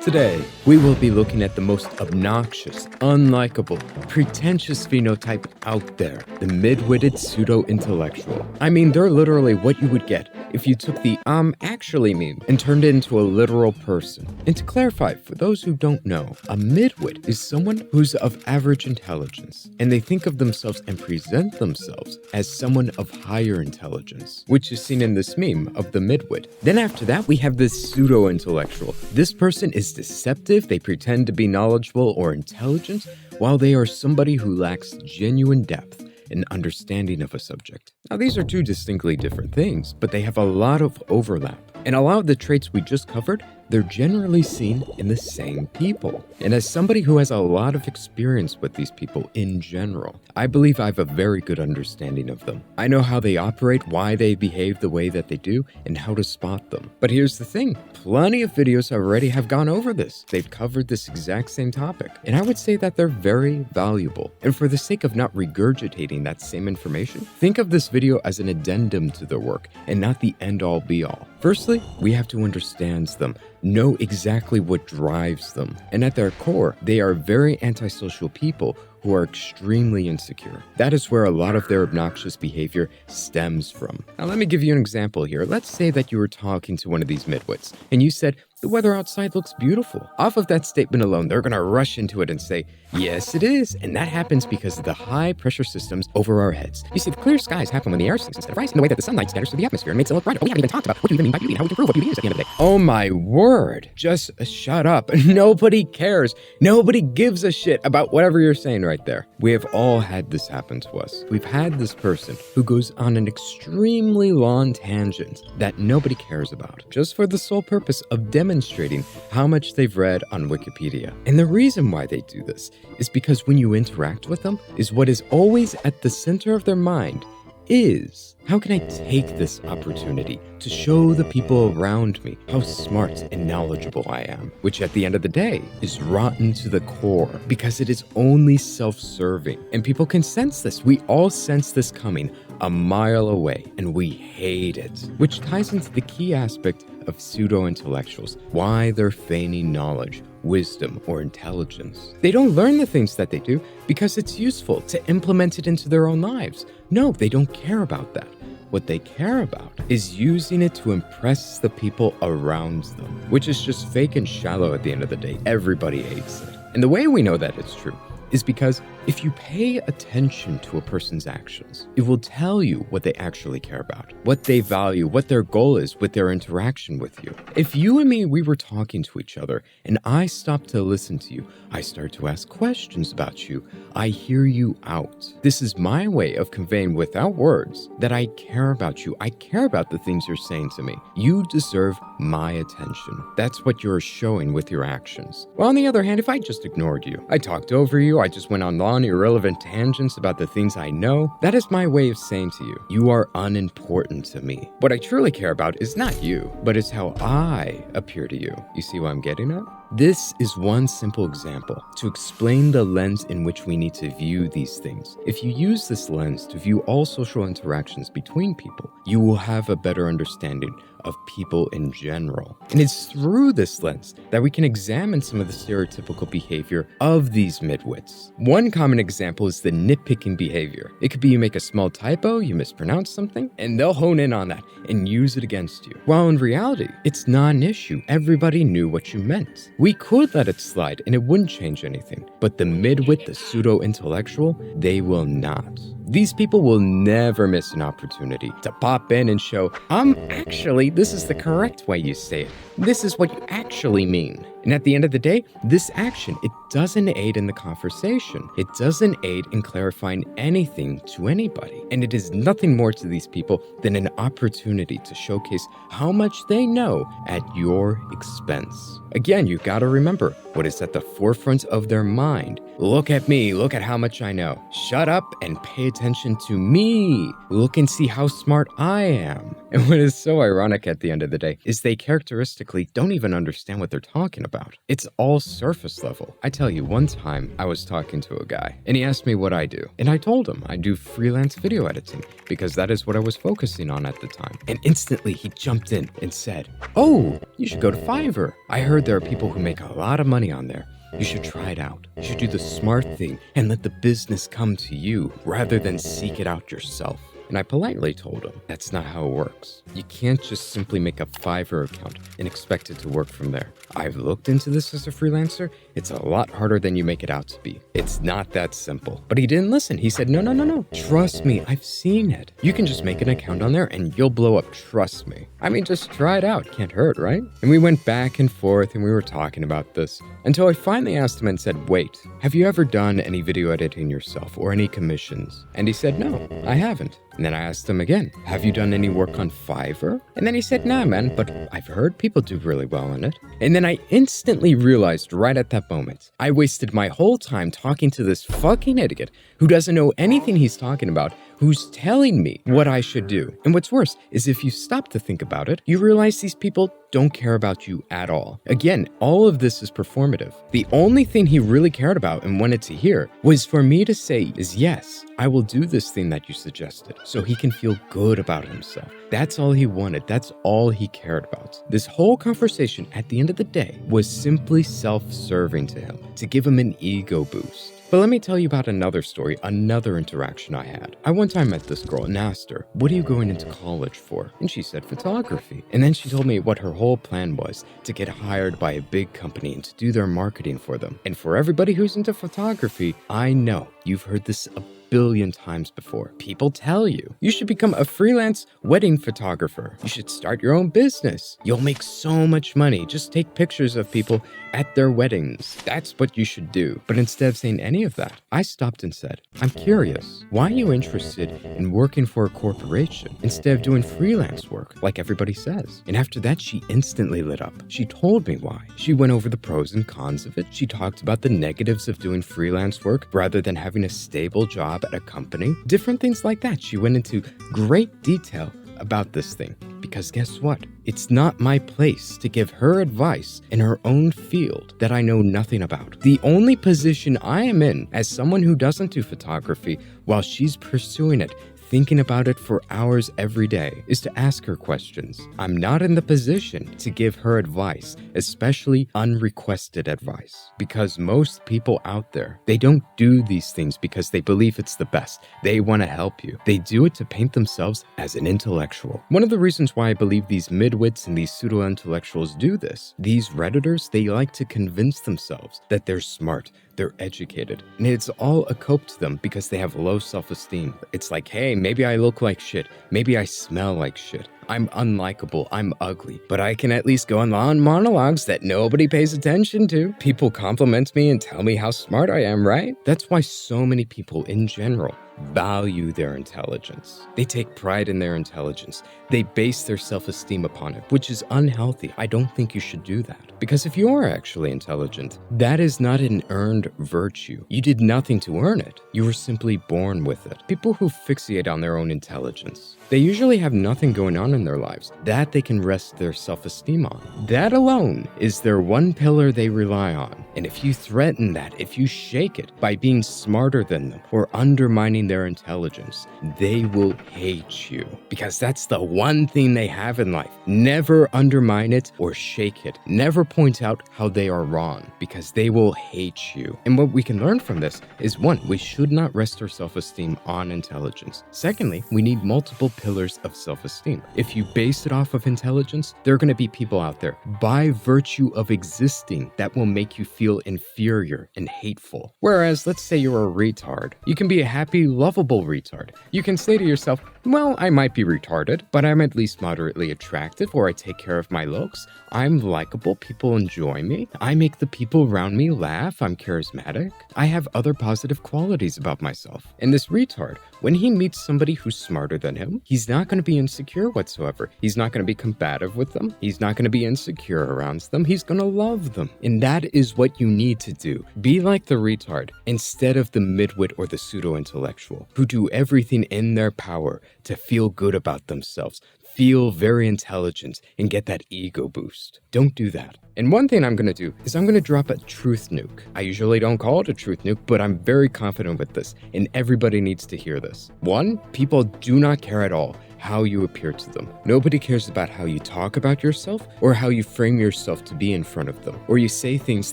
Today, we will be looking at the most obnoxious, unlikable, pretentious phenotype out there, the mid-witted pseudo-intellectual. I mean, they're literally what you would get if you took the actually meme and turned it into a literal person. And to clarify, for those who don't know, a midwit is someone who's of average intelligence, and they think of themselves and present themselves as someone of higher intelligence, which is seen in this meme of the midwit. Then after that, we have this pseudo-intellectual. This person is deceptive, they pretend to be knowledgeable or intelligent, while they are somebody who lacks genuine depth and understanding of a subject. Now, these are two distinctly different things, but they have a lot of overlap. And a lot of the traits we just covered, they're generally seen in the same people. And as somebody who has a lot of experience with these people in general, I believe I have a very good understanding of them. I know how they operate, why they behave the way that they do, and how to spot them. But here's the thing, plenty of videos already have gone over this. They've covered this exact same topic, and I would say that they're very valuable. And for the sake of not regurgitating that same information, think of this video as an addendum to their work and not the end-all be-all. Firstly, we have to understand them, know exactly what drives them, and at their core, they are very antisocial people who are extremely insecure. That is where a lot of their obnoxious behavior stems from. Now let me give you an example here. Let's say that you were talking to one of these midwits, and you said, "The weather outside looks beautiful." Off of that statement alone, they're gonna rush into it and say, "Yes, it is." And that happens because of the high pressure systems over our heads. You see, the clear skies happen when the air sinks instead of rising, and the way that the sunlight scatters through the atmosphere and makes it look brighter. Oh, we haven't even talked about what do you even mean by beauty and how we can prove what beauty is at the end of the day. Oh my word. Just shut up. Nobody cares. Nobody gives a shit about whatever you're saying right there. We have all had this happen to us. We've had this person who goes on an extremely long tangent that nobody cares about, just for the sole purpose of demonstrating how much they've read on Wikipedia. And the reason why they do this is because when you interact with them, is what is always at the center of their mind is, how can I take this opportunity to show the people around me how smart and knowledgeable I am? Which at the end of the day is rotten to the core because it is only self-serving. And people can sense this. We all sense this coming a mile away, and we hate it. Which ties into the key aspect of pseudo-intellectuals, why they're feigning knowledge, wisdom, or intelligence. They don't learn the things that they do because it's useful to implement it into their own lives. No, they don't care about that. What they care about is using it to impress the people around them, which is just fake and shallow at the end of the day. Everybody hates it. And the way we know that it's true is because if you pay attention to a person's actions, it will tell you what they actually care about, what they value, what their goal is with their interaction with you. If you and me, we were talking to each other and I stopped to listen to you, I start to ask questions about you, I hear you out. This is my way of conveying without words that I care about you. I care about the things you're saying to me. You deserve my attention. That's what you're showing with your actions. Well, on the other hand, if I just ignored you, I talked over you, I just went on long, irrelevant tangents about the things I know, that is my way of saying to you, you are unimportant to me. What I truly care about is not you, but it's how I appear to you. You see what I'm getting at? This is one simple example to explain the lens in which we need to view these things. If you use this lens to view all social interactions between people, you will have a better understanding of people in general. And it's through this lens that we can examine some of the stereotypical behavior of these midwits. One common example is the nitpicking behavior. It could be you make a small typo, you mispronounce something, and they'll hone in on that and use it against you. While in reality, it's not an issue. Everybody knew what you meant. We could let it slide and it wouldn't change anything. But the midwit, the pseudo-intellectual, they will not. These people will never miss an opportunity to pop in and show, actually, this is the correct way you say it. This is what you actually mean. And at the end of the day, this action, it doesn't aid in the conversation. It doesn't aid in clarifying anything to anybody. And it is nothing more to these people than an opportunity to showcase how much they know at your expense. Again, you gotta remember what is at the forefront of their mind. Look at me, look at how much I know. Shut up and pay attention to me. Look and see how smart I am. And what is so ironic at the end of the day is they characteristically don't even understand what they're talking about. about. It's all surface level. I tell you, one time I was talking to a guy and he asked me what I do. And I told him I do freelance video editing because that is what I was focusing on at the time. And instantly he jumped in and said, "Oh, you should go to Fiverr. I heard there are people who make a lot of money on there. You should try it out. You should do the smart thing and let the business come to you rather than seek it out yourself." And I politely told him, that's not how it works. You can't just simply make a Fiverr account and expect it to work from there. I've looked into this as a freelancer. It's a lot harder than you make it out to be. It's not that simple. But he didn't listen. He said, no. Trust me, I've seen it. You can just make an account on there and you'll blow up. Trust me. I mean, just try it out. Can't hurt, right? And we went back and forth and we were talking about this until I finally asked him and said, wait, have you ever done any video editing yourself or any commissions? And he said, no, I haven't. And then I asked him again, have you done any work on Fiverr? And then he said, nah, man, but I've heard people do really well on it. And then I instantly realized right at that moment, I wasted my whole time talking to this fucking idiot who doesn't know anything he's talking about, who's telling me what I should do. And what's worse is if you stop to think about it, you realize these people don't care about you at all. Again, all of this is performative. The only thing he really cared about and wanted to hear was for me to say is, yes, I will do this thing that you suggested so he can feel good about himself. That's all he wanted. That's all he cared about. This whole conversation at the end of the day was simply self-serving to him, to give him an ego boost. But let me tell you about another story, another interaction I had. I one time met this girl and asked her, what are you going into college for? And she said photography. And then she told me what her whole plan was, to get hired by a big company and to do their marketing for them. And for everybody who's into photography, I know you've heard this a billion times before. People tell you should become a freelance wedding photographer. You should start your own business. You'll make so much money. Just take pictures of people at their weddings. That's what you should do. But instead of saying any of that, I stopped and said, I'm curious. Why are you interested in working for a corporation instead of doing freelance work like everybody says? And after that, she instantly lit up. She told me why. She went over the pros and cons of it. She talked about the negatives of doing freelance work rather than having a stable job at a company. Different things like that. She went into great detail about this thing. Because guess what? It's not my place to give her advice in her own field that I know nothing about. The only position I am in as someone who doesn't do photography while she's pursuing it, thinking about it for hours every day, is to ask her questions. I'm not in the position to give her advice, especially unrequested advice. Because most people out there, they don't do these things because they believe it's the best. They want to help you. They do it to paint themselves as an intellectual. One of the reasons why I believe these midwits and these pseudo-intellectuals do this, these Redditors, they like to convince themselves that they're smart, they're educated, and it's all a cope to them because they have low self-esteem. It's like, hey, maybe I look like shit. Maybe I smell like shit. I'm unlikable, I'm ugly, but I can at least go on long monologues that nobody pays attention to. People compliment me and tell me how smart I am, right? That's why so many people in general value their intelligence. They take pride in their intelligence. They base their self-esteem upon it, which is unhealthy. I don't think you should do that. Because if you are actually intelligent, that is not an earned virtue. You did nothing to earn it. You were simply born with it. People who fixate on their own intelligence, they usually have nothing going on in their lives that they can rest their self-esteem on. That alone is their one pillar they rely on. And if you threaten that, if you shake it by being smarter than them or undermining their intelligence, they will hate you. Because that's the one thing they have in life. Never undermine it or shake it. Never point out how they are wrong, because they will hate you. And what we can learn from this is, one, we should not rest our self-esteem on intelligence. Secondly, we need multiple pillars of self-esteem. If you base it off of intelligence, there are going to be people out there by virtue of existing that will make you feel inferior and hateful. Whereas, let's say you're a retard. You can be a happy, lovable retard. You can say to yourself, well, I might be retarded, but I'm at least moderately attractive, or I take care of my looks. I'm likable, people enjoy me. I make the people around me laugh, I'm charismatic. I have other positive qualities about myself. And this retard, when he meets somebody who's smarter than him, he's not going to be insecure whatsoever. He's not going to be combative with them. He's not going to be insecure around them. He's going to love them. And that is what you need to do. Be like the retard instead of the midwit or the pseudo-intellectual who do everything in their power to feel good about themselves, feel very intelligent and get that ego boost. Don't do that. And one thing I'm going to do is I'm going to drop a truth nuke. I usually don't call it a truth nuke, but I'm very confident with this, and everybody needs to hear this. 1, people do not care at all how you appear to them. Nobody cares about how you talk about yourself or how you frame yourself to be in front of them, or you say things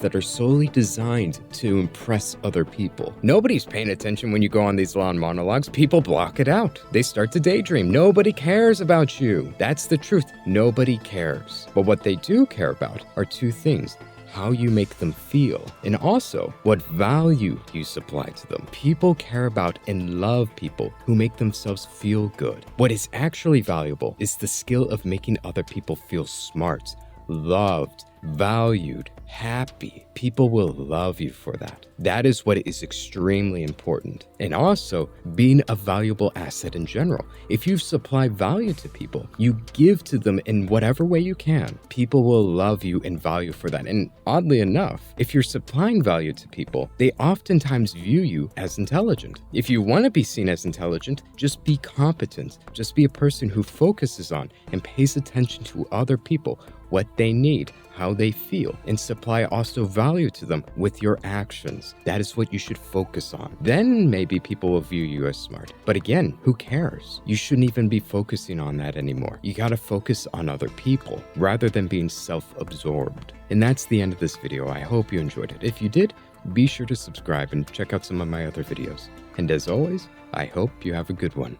that are solely designed to impress other people. Nobody's paying attention when you go on these long monologues. People block it out. They start to daydream. Nobody cares about you. That's the truth. Nobody cares. But what they do care about are 2 things: how you make them feel, and also what value you supply to them. People care about and love people who make themselves feel good. What is actually valuable is the skill of making other people feel smart, loved, valued, happy. People will love you for that. That is what is extremely important. And also, being a valuable asset in general. If you supply value to people, you give to them in whatever way you can, people will love you and value for that. And oddly enough, if you're supplying value to people, they oftentimes view you as intelligent. If you want to be seen as intelligent, just be competent. Just be a person who focuses on and pays attention to other people, what they need, how they feel, and supply also value to them with your actions. That is what you should focus on. Then maybe people will view you as smart. But again, who cares? You shouldn't even be focusing on that anymore. You gotta focus on other people rather than being self-absorbed. And that's the end of this video. I hope you enjoyed it. If you did, be sure to subscribe and check out some of my other videos. And as always, I hope you have a good one.